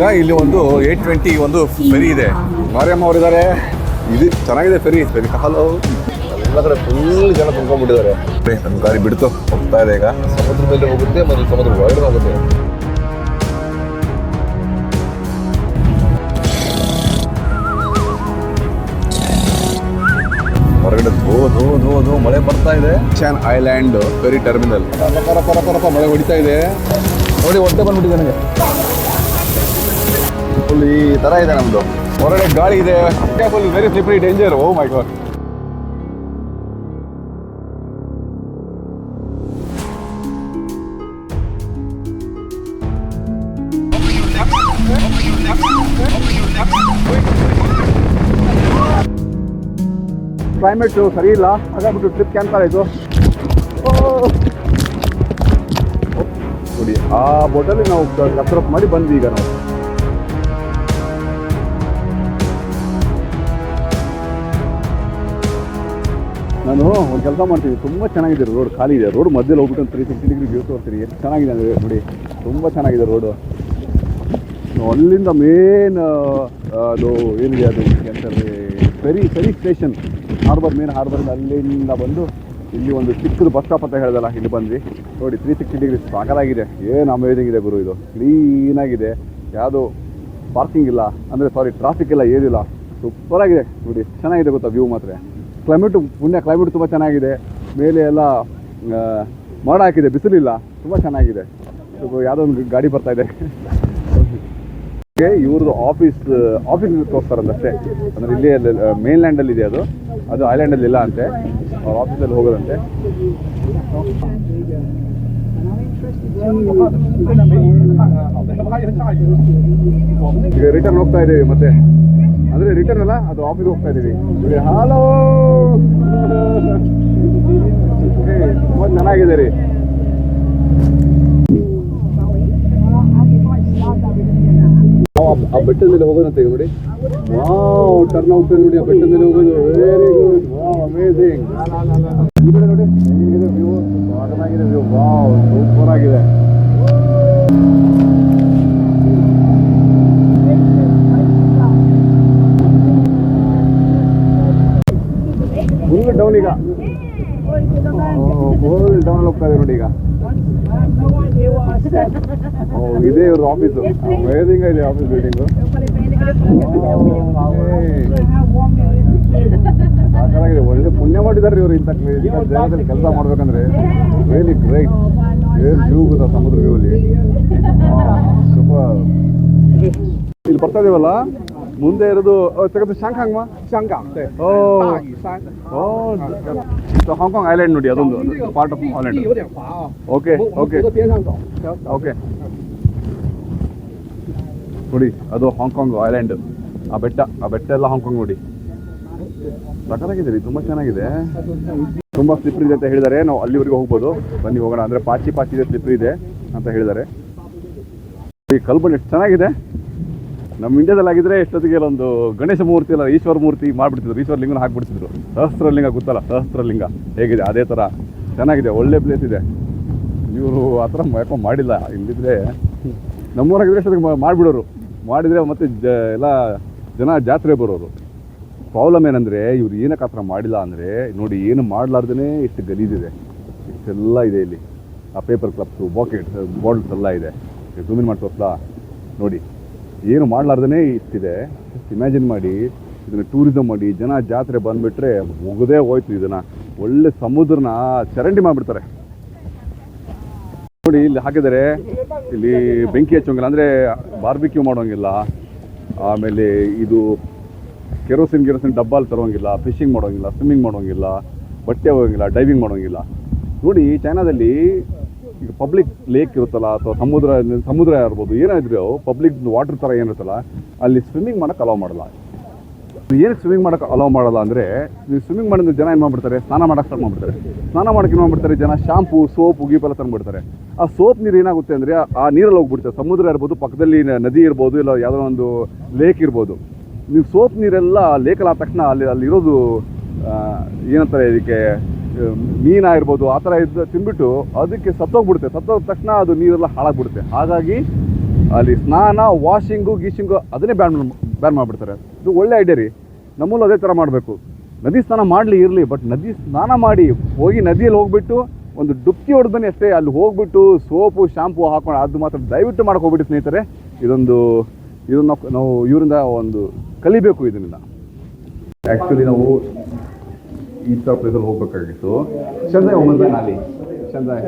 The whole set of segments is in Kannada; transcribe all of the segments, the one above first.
ಈಗ ಇಲ್ಲಿ ಒಂದು 820 ಒಂದು ಫೆರಿ ಇದೆ. ಮಾರಿಯಮ್ಮ ಅವರಿದ್ದಾರೆ. ಇದು ಚೆನ್ನಾಗಿದೆ ಫೆರಿ ಹಲೋ. ಎಲ್ಲ ಕಡೆ ಫುಲ್ ಜನ ತುಂಬ್ಕೊಂಡ್ಬಿಟ್ಟಿದ್ದಾರೆ. ನಮ್ಮ ಗಾಡಿ ಬಿಡ್ತು ಹೋಗ್ತಾ ಇದೆ. ಈಗ ಸಮುದ್ರ ಮೇಲೆ ಹೋಗುತ್ತೆ ಮತ್ತು ಸಮುದ್ರ ಒಳಗಡೆ ಹೋಗುತ್ತೆ. ಹೊರಗಡೆ ಧೋ ಮಳೆ ಬರ್ತಾ ಇದೆ. ಚಾನ್ ಐಲ್ಯಾಂಡ್ ಫೆರಿ ಟರ್ಮಿನಲ್. ಪರಪ ಮಳೆ ಹೊಡಿತಾ ಇದೆ ನೋಡಿ. ಹೊಟ್ಟೆ ಬಂದ್ಬಿಟ್ಟಿದೆ ನನಗೆ. ಫುಲ್ ಈ ತರ ಇದೆ ನಮ್ದು. ಹೊರಗಡೆ ಗಾಳಿ ಇದೆ. Full very slippery danger. Oh my God. Climate ಸರಿ ಇಲ್ಲ, ಹಾಗಾಗ್ಬಿಟ್ಟು ಟ್ರಿಪ್ ಕ್ಯಾನ್ಸಲ್ ಆಯಿತು. ನೋಡಿ ಆ ಬೋಟಲ್ಲಿ ನಾವು ಕಸ್ರತ್ ಮಾಡಿ ಬಂದ್ವಿ. ಈಗ ನಾವು ನಾನು ಒಂದು ಕೆಲಸ ಮಾಡ್ತೀವಿ. ತುಂಬ ಚೆನ್ನಾಗಿದೆ ರೋಡ್. ಖಾಲಿ ಇದೆ ರೋಡ್. ಮಧ್ಯದಲ್ಲಿ ಹೋಗ್ಬಿಟ್ಟು ಒಂದು 360 ಡಿಗ್ರಿ ವ್ಯೂ ತೋರ್ತೀರಿ. ಎಷ್ಟು ಚೆನ್ನಾಗಿದೆ ಅಂದರೆ ನೋಡಿ. ತುಂಬ ಚೆನ್ನಾಗಿದೆ ರೋಡು. ಅಲ್ಲಿಂದ ಮೇನ್ ಅದು ಏನಿದೆ ಅದು ಅಂತಂದರೆ ಫೆರಿ ಸ್ಟೇಷನ್ ಮೇನ್ ಹಾರ್ಬರಿಂದ ಅಲ್ಲಿಂದ ಬಂದು ಇಲ್ಲಿ ಒಂದು ಚಿಕ್ಕದು ಬಸ್ ಸ್ಟಾಪ್ ಅಂತ ಹೇಳ್ದಲ್ಲ, ಇಲ್ಲಿ ಬಂದ್ವಿ ನೋಡಿ. 360 ಡಿಗ್ರಿ ಸಾಕಾಗಿದೆ. ಏನು ಅಮೇಜಿಂಗ್ ಇದೆ ಗುರು. ಇದು ಕ್ಲೀನಾಗಿದೆ. ಯಾವುದೋ ಪಾರ್ಕಿಂಗ್ ಇಲ್ಲ ಅಂದರೆ ಟ್ರಾಫಿಕ್ ಇಲ್ಲ, ಏನಿಲ್ಲ. ಸೂಪರಾಗಿದೆ ನೋಡಿ. ಚೆನ್ನಾಗಿದೆ ಗೊತ್ತಾ ವ್ಯೂ ಮಾತ್ರ. ಕ್ಲೈಮೇಟು ಕ್ಲೈಮೇಟ್ ತುಂಬ ಚೆನ್ನಾಗಿದೆ. ಮೇಲೆ ಎಲ್ಲ ಮೋಡ ಹಾಕಿದೆ, ಬಿಸಿಲಿಲ್ಲ. ತುಂಬ ಚೆನ್ನಾಗಿದೆ. ಯಾವುದೋ ಒಂದು ಗಾಡಿ ಬರ್ತಾ ಇದೆ. ಇವ್ರದ್ದು ಆಫೀಸ್ ತೋರಿಸ್ತಾರಂತಷ್ಟೇ. ಅಂದರೆ ಇಲ್ಲಿ ಮೇನ್ಲ್ಯಾಂಡಲ್ಲಿ ಇದೆ ಅದು ಐಲ್ಯಾಂಡಲ್ಲಿ ಇಲ್ಲ ಅಂತೆ. ಅವ್ರ ಆಫೀಸಲ್ಲಿ ಹೋಗೋದಂತೆ. ಈಗ ರಿಟರ್ನ್ ಹೋಗ್ತಾ ಇದ್ದೀವಿ ಮತ್ತೆ. ಅಂದರೆ ರಿಟರ್ನ್ ಅಲ್ಲ, ಅದು ಆಫೀಸ್ಗೆ ಹೋಗ್ತಾ ಇದ್ದೀವಿ. ಹಲೋ, ತುಂಬ ಚೆನ್ನಾಗಿದೆ ರೀ. ಆ ಬೆಟ್ಟದ ಮೇಲೆ ಹೋಗೋದಂತ ಈಗ ನೋಡಿ. ವಾವ್, ಟರ್ನ್ ಹೋಗ್ತದೆ ನೋಡಿ. ಆ ಬೆಟ್ಟದ ಮೇಲೆ ಹೋಗೋದು ವೆರಿ ಗುಡ್. Wow, amazing. ಈ ಕಡೆ ನೋಡಿ ಹೇಗಿದೆ ವ್ಯೂ. ಚೆನ್ನಾಗಿದೆ ವ್ಯೂ. ವಾವ್, ಸೂಪರ್ ಆಗಿದೆ. ಫುಲ್ ಡೌನ್ ಈಗ. ಫುಲ್ ಡೌನ್ ಹೋಗ್ತಾ ಇದೆ ನೋಡಿ ಈಗ. ಇದೇ ಇವ್ರ ಆಫೀಸು. ಅಮೇಜಿಂಗ್ ಇದೆ ಆಫೀಸ್ ಬಿಲ್ಡಿಂಗು. ಸಾಕಾಗಿದೆ. ಒಳ್ಳೆ ಪುಣ್ಯ ಮಾಡಿದ್ದಾರೆ ಇವರು ಇಂಥ ಜಾಗದಲ್ಲಿ ಕೆಲಸ ಮಾಡ್ಬೇಕಂದ್ರೆ. Really great. ಏನು ವ್ಯೂ ಗೊತ್ತಾ ಸಮುದ್ರ ವ್ಯೂ ಅಲ್ಲಿ. ಸೂಪರ್. ಇಲ್ಲಿ ಬರ್ತಾ ಇದೀವಲ್ಲ, ಮುಂದೆ ಇರೋದು ಶಾಂಕಾಂಗ್ ಹಾಂಗ್ಕಾಂಗ್ ಐಲ್ಯಾಂಡ್ ನೋಡಿ. ಅದೊಂದು ಪಾರ್ಟ್ ಆಫ್ ಐಲ್ಯಾಂಡ್. ಓಕೆ ನೋಡಿ, ಅದು ಹಾಂಗ್ಕಾಂಗ್ ಐಲ್ಯಾಂಡ್. ಆ ಬೆಟ್ಟ ಎಲ್ಲ ಹಾಂಗ್ಕಾಂಗ್ ನೋಡಿ. ಸಖತ್ತಾಗಿದೆ ರೀ. ತುಂಬ ಚೆನ್ನಾಗಿದೆ. ತುಂಬ ಸ್ಲಿಪ್ರಿ ಇದೆ ಅಂತ ಹೇಳಿದ್ದಾರೆ. ನಾವು ಅಲ್ಲಿವರೆಗೆ ಹೋಗ್ಬೋದು. ಬನ್ನಿ ಹೋಗೋಣ. ಅಂದರೆ ಪಾಚಿ ಇದೆ, ಸ್ಲಿಪ್ರಿ ಇದೆ ಅಂತ ಹೇಳಿದ್ದಾರೆ. ಈ ಕಲ್ಬಂಡಿ ಎಷ್ಟು ಚೆನ್ನಾಗಿದೆ. ನಮ್ಮ ಇಂಡಿಯಾದಲ್ಲಿ ಆಗಿದ್ರೆ ಎಷ್ಟೊತ್ತಿಗೆ ಒಂದು ಗಣೇಶ ಮೂರ್ತಿ ಅಲ್ಲ, ಈಶ್ವರ ಮೂರ್ತಿ ಮಾಡಿಬಿಡ್ತಿದ್ರು. ಈಶ್ವರ ಲಿಂಗನ ಹಾಕ್ಬಿಡ್ತಿದ್ರು. ಸಹಸ್ರಲಿಂಗ ಗೊತ್ತಲ್ಲ, ಸಹಸ್ರಲಿಂಗ ಹೇಗಿದೆ ಅದೇ ಥರ ಚೆನ್ನಾಗಿದೆ. ಒಳ್ಳೆ ಪ್ಲೇಸ್ ಇದೆ. ಇವರು ಆ ಥರ ಯಾಕೋ ಮಾಡಿಲ್ಲ. ಇಲ್ಲಿದ್ರೆ ನಮ್ಮೂರಾಗಿದ್ರೆ ಎಷ್ಟೊತ್ತಿಗೆ ಮಾಡಿಬಿಡೋರು. ಮಾಡಿದರೆ ಮತ್ತೆ ಎಲ್ಲ ಜನ ಜಾತ್ರೆ ಬರೋರು. ಪ್ರಾಬ್ಲಮ್ ಏನಂದರೆ ಇವ್ರು ಏನಕ್ಕೆ ಆ ಥರ ಮಾಡಿಲ್ಲ ಅಂದರೆ ನೋಡಿ, ಏನು ಮಾಡಲಾರ್ದೇ ಇಷ್ಟು ಗಲೀಜಿದೆ. ಇಷ್ಟೆಲ್ಲ ಇದೆ ಇಲ್ಲಿ. ಆ ಪೇಪರ್ ಕ್ಲಬ್ಸು, ಬಾಟಲ್ಸ್ ಎಲ್ಲ ಇದೆ. ಝೂಮಿನ್ ಮಾಡಿ ತೋರಿಸ್ಲಾ ನೋಡಿ. ಏನು ಮಾಡಲಾರ್ದೇ ಇಷ್ಟಿದೆ. ಇಮ್ಯಾಜಿನ್ ಮಾಡಿ ಇದನ್ನು ಟೂರಿಸಮ್ ಮಾಡಿ ಜನ ಜಾತ್ರೆ ಬಂದುಬಿಟ್ರೆ ಮುಗದೇ ಹೋಯ್ತು. ಇದನ್ನು ಒಳ್ಳೆ ಸಮುದ್ರನ ಚರಂಡಿ ಮಾಡಿಬಿಡ್ತಾರೆ ನೋಡಿ. ಇಲ್ಲಿ ಹಾಕಿದರೆ ಇಲ್ಲಿ ಬೆಂಕಿ ಹಚ್ಚೋಂಗಿಲ್ಲ, ಅಂದರೆ ಬಾರ್ಬಿಕ್ಯೂ ಮಾಡೋಂಗಿಲ್ಲ. ಆಮೇಲೆ ಇದು ಕೆರೋಸಿನ್ ಡಬ್ಬಲ್ಲಿ ತರೋಂಗಿಲ್ಲ. ಫಿಶಿಂಗ್ ಮಾಡೋಂಗಿಲ್ಲ, ಸ್ವಿಮ್ಮಿಂಗ್ ಮಾಡೋಂಗಿಲ್ಲ, ಬಟ್ಟೆ ಹೋಗೋಂಗಿಲ್ಲ, ಡೈವಿಂಗ್ ಮಾಡೋಂಗಿಲ್ಲ ನೋಡಿ. ಚೈನಾದಲ್ಲಿ ಈಗ ಪಬ್ಲಿಕ್ ಲೇಕ್ ಇರುತ್ತಲ್ಲ, ಅಥವಾ ಸಮುದ್ರ ಇರ್ಬೋದು, ಏನಾದ್ರು ಪಬ್ಲಿಕ್ ವಾಟರ್ ಥರ ಏನಿರುತ್ತಲ್ಲ, ಅಲ್ಲಿ ಸ್ವಿಮ್ಮಿಂಗ್ ಮಾಡೋಕ್ಕೆ ಅಲೌ ಮಾಡಲ್ಲ. ಏನಕ್ಕೆ ಸ್ವಿಮ್ಮಿಂಗ್ ಮಾಡೋಕ್ಕೆ ಅಲೌ ಮಾಡಲ್ಲ ಅಂದರೆ, ನೀವು ಸ್ವಿಮ್ಮಿಂಗ್ ಮಾಡಿದ್ರೆ ಜನ ಏನು ಮಾಡಿಬಿಡ್ತಾರೆ, ಸ್ನಾನ ಮಾಡೋಕ್ಕೆ ಸ್ಟಾರ್ಟ್ ಮಾಡಿಬಿಡ್ತಾರೆ. ಸ್ನಾನ ಮಾಡೋಕ್ಕೆ ಏನು ಮಾಡಿಬಿಡ್ತಾರೆ ಜನ, ಶಾಂಪು, ಸೋಪ್, ಗೀಪೆಲ್ಲ ತಂದುಬಿಡ್ತಾರೆ. ಆ ಸೋಪ್ ನೀರು ಏನಾಗುತ್ತೆ ಅಂದರೆ ಆ ನೀರಲ್ಲಿ ಹೋಗ್ಬಿಡ್ತಾರೆ. ಸಮುದ್ರ ಇರ್ಬೋದು, ಪಕ್ಕದಲ್ಲಿ ನದಿ ಇರ್ಬೋದು, ಇಲ್ಲ ಯಾವುದೋ ಒಂದು ಲೇಕ್ ಇರ್ಬೋದು. ನೀವು ಸೋಪ್ ನೀರೆಲ್ಲ ಲೇಕಲ್ಲಿ ಆದ ತಕ್ಷಣ ಅಲ್ಲಿರೋದು ಏನಂತಾರೆ ಇದಕ್ಕೆ, ಮೀನಾಗಿರ್ಬೋದು, ಆ ಥರ ತಿಂದ್ಬಿಟ್ಟು ಅದಕ್ಕೆ ಸತ್ತೋಗ್ಬಿಡುತ್ತೆ. ಸತ್ತೋದ ತಕ್ಷಣ ಅದು ನೀರೆಲ್ಲ ಹಾಳಾಗ್ಬಿಡುತ್ತೆ. ಹಾಗಾಗಿ ಅಲ್ಲಿ ಸ್ನಾನ ವಾಷಿಂಗು ಗೀಶಿಂಗು ಅದನ್ನೇ ಬ್ಯಾನ್ ಮಾಡಿಬಿಡ್ತಾರೆ. ಇದು ಒಳ್ಳೆ ಐಡಿಯಾ ರೀ. ನಮ್ಮಲ್ಲೂ ಅದೇ ಥರ ಮಾಡಬೇಕು. ನದಿ ಸ್ನಾನ ಮಾಡಲಿ ಇರಲಿ, ಬಟ್ ನದಿ ಸ್ನಾನ ಮಾಡಿ ಹೋಗಿ ನದಿಯಲ್ಲಿ ಹೋಗ್ಬಿಟ್ಟು ಒಂದು ಡುಬ್ಕಿ ಹೊಡೆದು ಬನ್ನಿ ಅಷ್ಟೇ. ಅಲ್ಲಿ ಹೋಗ್ಬಿಟ್ಟು ಸೋಪು ಶಾಂಪು ಹಾಕೊಂಡು ಅದು ಮಾತ್ರ ದಯವಿಟ್ಟು ಮಾಡಕ್ಕೆ ಹೋಗ್ಬಿಟ್ಟು ಸ್ನೇಹಿತರೆ. ಇದನ್ನು ನಾವು ಇವರಿಂದ ಒಂದು ಕಲಿಬೇಕು ಇದರಿಂದ. ಆ್ಯಕ್ಚುಲಿ ನಾವು ಈ ಥರ ಪ್ಲೇಸಲ್ಲಿ ಹೋಗ್ಬೇಕಾಗಿತ್ತು. ಚಂದಾಯ್ ಒಮ್ಮೆ ನಾಲಿ ಚಂದಾಯ್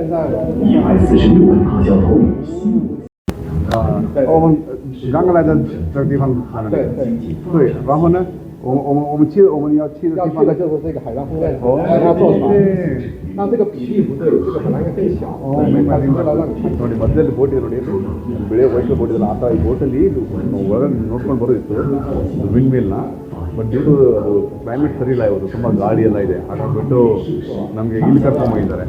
我们刚刚来的这个地方看的，对，然后呢，我们要去的地方就是这个海浪风在头，要坐船，那这个比例不对，这个海浪应该更小。明白。ನೋಡಿ ಮಧ್ಯದಲ್ಲಿ ಬೋಟ್ ಇದೆ ನೋಡಿ, ಬೆಳೆ ವೈಟ್ ಬೋಟ್ ಇದೆಲ್ಲ ಆ ಥರ. ಈ ಬೋಟಲ್ಲಿ ಒಳಗಡೆ ನೋಡ್ಕೊಂಡು ಬರೋದಿತ್ತು ವಿಂಡ್ ಮಿಲ್ನ. ಬಟ್ ಡ್ಯೂ ಟು ಅದು ಕ್ಲೈಮೇಟ್ ಸರಿ ಇಲ್ಲ, ಇವತ್ತು ತುಂಬ ಗಾಳಿ ಎಲ್ಲ ಇದೆ. ಹಾಗಾಗ್ಬಿಟ್ಟು ನಮಗೆ ಇಲ್ಲಿ ಕರ್ಕೊಂಡ್ಬಂದಿದ್ದಾರೆ.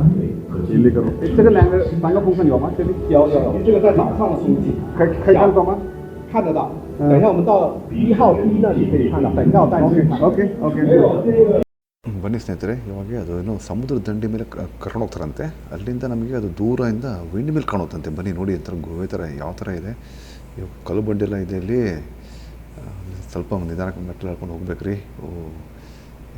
ಇಲ್ಲಿ这个两个3个部分有吗？这里有，这个在岛上的风景可以看到吗？看得到。等一下我们到1号梯那里可以看到，等到带去看。ಓಕೆ. ಬನ್ನಿ ಸ್ನೇಹಿತರೆ, ಇವಾಗ ಅದು ಏನೋ ಸಮುದ್ರ ದಂಡೆ ಮೇಲೆ ಕರ್ಕೊಂಡು ಹೋಗ್ತಾರಂತೆ. ಅಲ್ಲಿಂದ ನಮಗೆ ಅದು ದೂರದಿಂದ ವಿಂಡ್ ಮಿಲ್ ಕಾಣುತ್ತಂತೆ. ಬನ್ನಿ ನೋಡಿ, ಒಂಥರ ಗೋವೆ ಥರ ಯಾವ ಥರ ಇದೆ. ಇವಾಗ ಕಲ್ಲು ಬಂಡೆಲ್ಲ ಇದೆ ಇಲ್ಲಿ. ಸ್ವಲ್ಪ ನಿಧಾನಕ್ಕೆ ಮೆಟ್ಟಲು ಹೇಳ್ಕೊಂಡು ಹೋಗ್ಬೇಕ್ರಿ.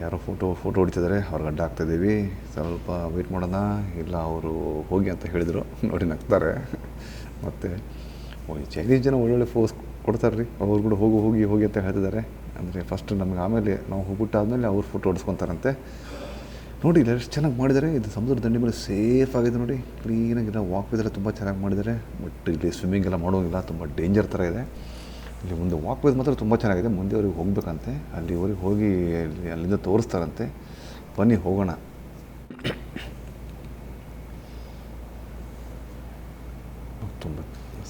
ಯಾರೋ ಫೋಟೋ ಹೊಡಿತಿದ್ದಾರೆ, ಅವ್ರಿಗೆ ಅಡ್ಡ ಆಗ್ತಾಯಿದ್ದೀವಿ. ಸ್ವಲ್ಪ ವೆಯ್ಟ್ ಮಾಡೋಣ, ಇಲ್ಲ ಅವರು ಹೋಗಿ ಅಂತ ಹೇಳಿದರು. ನೋಡಿ ನಗ್ತಾರೆ. ಮತ್ತು ಚೈನೀಸ್ ಜನ ಒಳ್ಳೊಳ್ಳೆ ಫೋಸ್ ಕೊಡ್ತಾರೆ ರೀ. ಅವ್ರು ಕೂಡ ಹೋಗಿ ಅಂತ ಹೇಳ್ತಿದ್ದಾರೆ. ಅಂದರೆ ಫಸ್ಟ್ ನಮಗೆ ಆಮೇಲೆ ನಾವು ಹೋಗ್ಬಿಟ್ಟಾದ್ಮೇಲೆ ಅವ್ರು ಫೋಟೋ ಹೊಡಿಸ್ಕೊತಾರಂತೆ. ನೋಡಿ ಇಲ್ಲಿ ಎಷ್ಟು ಚೆನ್ನಾಗಿ ಮಾಡಿದ್ದಾರೆ. ಇದು ಸಮುದ್ರ ದಂಡೆ ಮೇಲೆ ಸೇಫ್ ಆಗಿದೆ ನೋಡಿ, ಕ್ಲೀನಾಗಿಲ್ಲ. ವಾಕ್ ವೇದೆಲ್ಲ ತುಂಬ ಚೆನ್ನಾಗಿ ಮಾಡಿದ್ದಾರೆ. ಬಟ್ ಇಲ್ಲಿ ಸ್ವಿಮ್ಮಿಂಗ್ ಎಲ್ಲ ಮಾಡೋಂಗಿಲ್ಲ, ತುಂಬ ಡೇಂಜರ್ ಥರ ಇದೆ. ಇಲ್ಲಿ ಮುಂದೆ ವಾಕ್ ವೇದ್ ಮಾತ್ರ ತುಂಬ ಚೆನ್ನಾಗಿದೆ. ಮುಂದೆ ಅವ್ರಿಗೆ ಹೋಗ್ಬೇಕಂತೆ, ಅಲ್ಲಿವರೆಗೆ ಹೋಗಿ ಅಲ್ಲಿಂದ ತೋರಿಸ್ತಾರಂತೆ. ಬನ್ನಿ ಹೋಗೋಣ. ತುಂಬ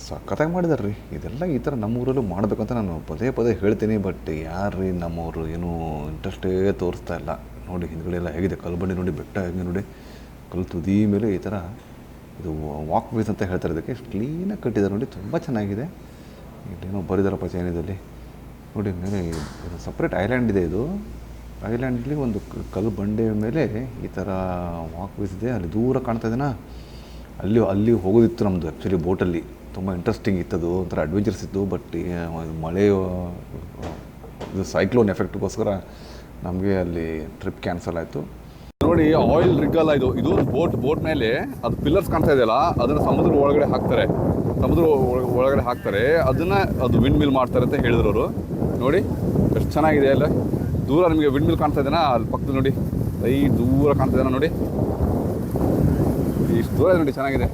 ಸಖತ್ತಾಗಿ ಮಾಡಿದಾರೆ ರೀ. ಇದೆಲ್ಲ ಈ ಥರ ನಮ್ಮೂರಲ್ಲೂ ಮಾಡಬೇಕಂತ ನಾನು ಪದೇ ಹೇಳ್ತೀನಿ. ಬಟ್ ಯಾರು ರೀ ನಮ್ಮವರು ಏನೂ ಇಂಟ್ರೆಸ್ಟೇ ತೋರಿಸ್ತಾ ಇಲ್ಲ. ನೋಡಿ ಹಿಂದ್ಗಡೆ ಎಲ್ಲ ಹೇಗಿದೆ ಕಲ್ಲು ಬಂಡೆ ನೋಡಿ, ಬೆಟ್ಟ ಹೇಗೆ ನೋಡಿ, ಕಲ್ಲು ತುದಿ ಮೇಲೆ ಈ ಥರ ಇದು ವಾಕ್ ವೇಸ್ ಅಂತ ಹೇಳ್ತಾರೆ. ಇದಕ್ಕೆ ಕ್ಲೀನಾಗಿ ಕಟ್ಟಿದ್ದಾರೆ ನೋಡಿ, ತುಂಬ ಚೆನ್ನಾಗಿದೆ. ಇಲ್ಲೇನೋ ಬರಿದಾರಪ್ಪ ಚೈನೀಸಲ್ಲಿ ನೋಡಿ. ಮೇಲೆ ಇದು ಸಪ್ರೇಟ್ ಐಲ್ಯಾಂಡ್ ಇದೆ. ಇದು ಐಲ್ಯಾಂಡಲ್ಲಿ ಒಂದು ಕಲ್ಲು ಬಂಡೆ ಮೇಲೆ ಈ ಥರ ವಾಕ್ ವೇಸ್ ಇದೆ. ಅಲ್ಲಿ ದೂರ ಕಾಣ್ತಾ ಇದೆನಾ, ಅಲ್ಲಿ ಹೋಗೋದಿತ್ತು ನಮ್ಮದು ಆ್ಯಕ್ಚುಲಿ ಬೋಟಲ್ಲಿ. ತುಂಬ ಇಂಟ್ರೆಸ್ಟಿಂಗ್ ಇತ್ತದು, ಒಂಥರ ಅಡ್ವೆಂಚರ್ಸ್ ಇತ್ತು. ಬಟ್ ಮಳೆ ಇದು ಸೈಕ್ಲೋನ್ ಎಫೆಕ್ಟ್ಗೋಸ್ಕರ ನಮಗೆ ಅಲ್ಲಿ ಟ್ರಿಪ್ ಕ್ಯಾನ್ಸಲ್ ಆಯಿತು. ನೋಡಿ ಆಯಿಲ್ ರಿಗ್ ಅಲ್ಲ ಇದು ಬೋಟ್ ಮೇಲೆ ಅದು ಪಿಲ್ಲರ್ಸ್ ಕಾಣ್ತಾ ಇದೆಯಲ್ಲ, ಅದನ್ನು ಸಮುದ್ರ ಒಳಗಡೆ ಹಾಕ್ತಾರೆ. ಅದು ವಿಂಡ್ ಮಿಲ್ ಮಾಡ್ತಾರೆ ಅಂತ ಹೇಳಿದ್ರು ಅವರು. ನೋಡಿ ಎಷ್ಟು ಚೆನ್ನಾಗಿದೆ. ಅಲ್ಲ ದೂರ ನಿಮಗೆ ವಿಂಡ್ ಮಿಲ್ ಕಾಣ್ತಾ ಇದೆನಾ, ಅಲ್ಲಿ ಪಕ್ಕದಲ್ಲಿ ನೋಡಿ ದೂರ ಕಾಣ್ತಾ ಇದೆನಾ ನೋಡಿ, ಇಷ್ಟು ದೂರ ನೋಡಿ, ಚೆನ್ನಾಗಿದೆ,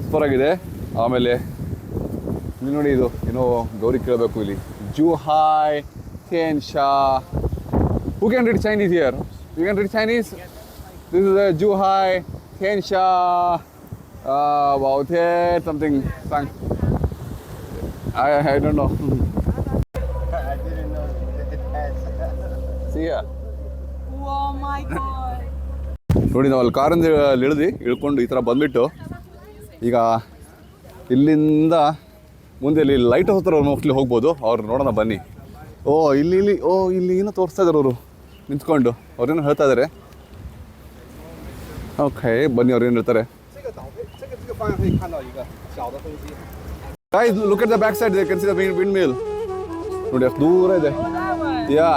ಸೂಪರ್ ಆಗಿದೆ. ಆಮೇಲೆ ಇಲ್ಲಿ ನೋಡಿ, ಇದು ಏನೋ ಗೌರಿ ಕೇಳಬೇಕು ಇಲ್ಲಿ. ಜೂಹಾಯ್ ಥೇನ್ಶಾ. Who can read Chinese here? You can read Chinese? This is a Zhuhai, Tiansha, Baotian, something. I don't know. I didn't know that. See ya. Oh my god. ನೋಡಿ ನಾವು ಅಲ್ಲಿ ಕಾರಿಂದ ಇಳ್ಕೊಂಡು ಈ ಥರ ಬಂದುಬಿಟ್ಟು ಈಗ ಇಲ್ಲಿಂದ ಮುಂದೆ ಇಲ್ಲಿ ಲೈಟ್ ಹೌಸ್ ಥರ ಮೋಸ್ಟ್ಲಿ ಹೋಗ್ಬೋದು. ಅವ್ರು ನೋಡೋಣ ಬನ್ನಿ. ಇಲ್ಲಿ ಏನೋ ತೋರಿಸ್ತಾ ಇದ್ದಾರೆ ಅವರು ನಿಂತ್ಕೊಂಡು. ಅವ್ರೇನೋ ಹೇಳ್ತಾ ಇದ್ದಾರೆ. ಓಕೆ, ಬನ್ನಿ ಅವ್ರು ಏನು ಹೇಳ್ತಾರೆ. Guys, look at the back side. They can see the windmill. ನೋಡಿ ಅಷ್ಟು ದೂರ ಇದೆ. Yeah.